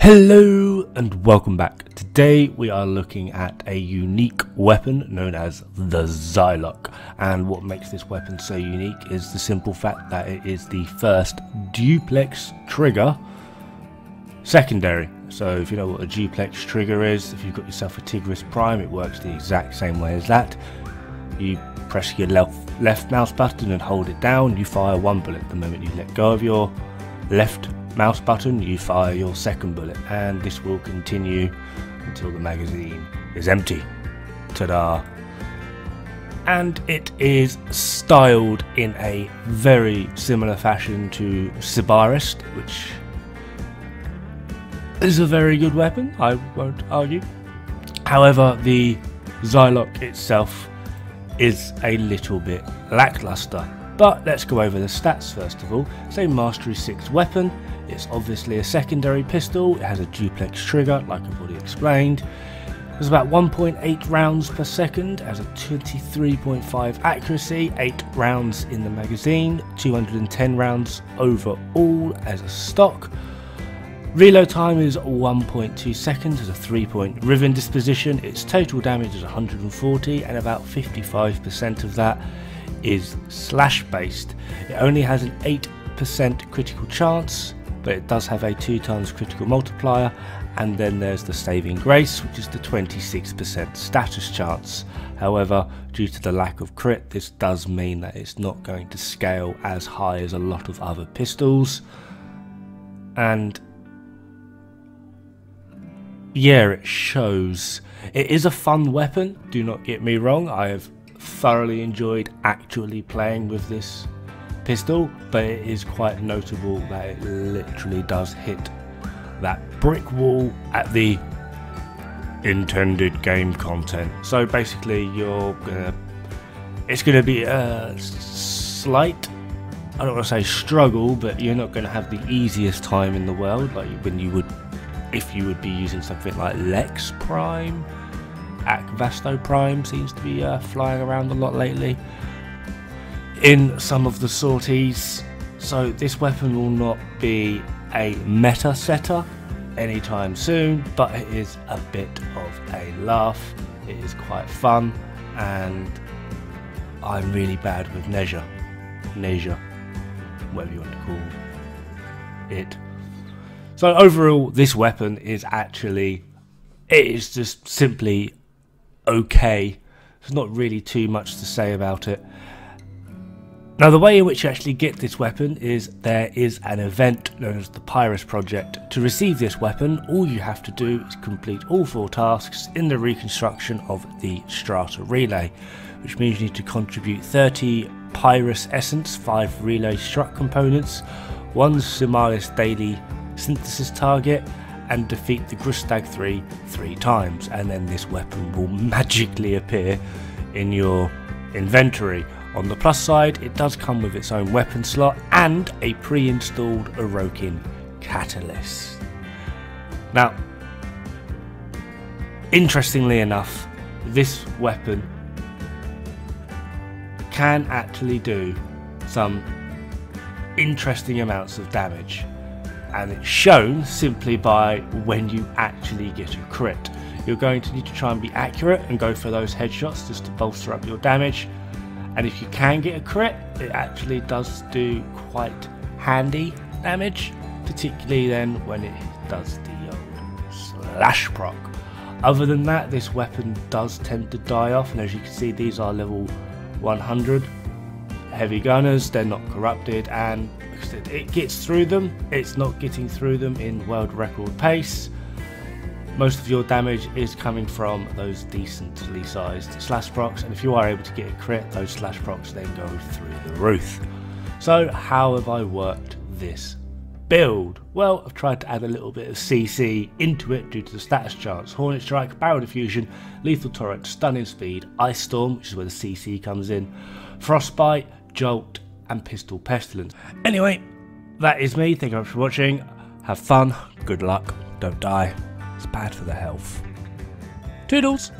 Hello and welcome back. Today we are looking at a unique weapon known as the Zylok, and what makes this weapon so unique is the simple fact that it is the first duplex trigger secondary. So if you know what a duplex trigger is, if you've got yourself a Tigris Prime, it works the exact same way as that. You press your left mouse button and hold it down, you fire one bullet. The moment you let go of your left mouse button, you fire your second bullet, and this will continue until the magazine is empty. Ta-da! And it is styled in a very similar fashion to Sibarist, which is a very good weapon, I won't argue. However, the Zylok itself is a little bit lackluster. But let's go over the stats first of all. It's a Mastery 6 weapon. It's obviously a secondary pistol. It has a duplex trigger, like I've already explained. There's about 1.8 rounds per second, has a 23.5 accuracy, 8 rounds in the magazine, 210 rounds overall as a stock. Reload time is 1.2 seconds, has a 3-point riven disposition. Its total damage is 140, and about 55% of that is slash based. It only has an 8% critical chance, but it does have a 2 times critical multiplier, and then there's the saving grace, which is the 26% status chance. However, due to the lack of crit, this does mean that it's not going to scale as high as a lot of other pistols. And yeah, it shows. It is a fun weapon, do not get me wrong. I have thoroughly enjoyed actually playing with this pistol, but it is quite notable that it literally does hit that brick wall at the intended game content. So basically it's gonna be a slight, I don't want to say struggle, but you're not going to have the easiest time in the world like when you would if you would be using something like Lex Prime. Vasto Prime seems to be flying around a lot lately in some of the sorties, so this weapon will not be a meta setter anytime soon, but it is a bit of a laugh. It is quite fun, and I'm really bad with Neja, whatever you want to call it. So overall, this weapon is actually, it is just simply okay. There's not really too much to say about it. Now, the way in which you actually get this weapon is there is an event known as the Pyrus Project. To receive this weapon, all you have to do is complete all 4 tasks in the reconstruction of the Strata Relay, which means you need to contribute 30 Pyrus Essence, 5 Relay Struck components, 1 Simaris Daily Synthesis target, and defeat the Grustag 3 times, and then this weapon will magically appear in your inventory. On the plus side, it does come with its own weapon slot and a pre-installed Orokin catalyst. Now, interestingly enough, this weapon can actually do some interesting amounts of damage, and it's shown simply by when you actually get a crit. You're going to need to try and be accurate and go for those headshots just to bolster up your damage, and if you can get a crit, it actually does do quite handy damage, particularly then when it does the old slash proc. Other than that, this weapon does tend to die off, and as you can see, these are level 100 heavy gunners. They're not corrupted, and it gets through them. It's not getting through them in world record pace. Most of your damage is coming from those decently sized slash procs, and if you are able to get a crit, those slash procs then go through the roof. So how have I worked this build? Well, I've tried to add a little bit of CC into it due to the status chance. Hornet Strike, Barrel Diffusion, Lethal Torrent, Stunning Speed, Ice Storm, which is where the CC comes in, Frostbite, Jolt, and Pistol Pestilence. Anyway, that is me. Thank you very much for watching. Have fun, good luck, don't die. It's bad for the health. Toodles!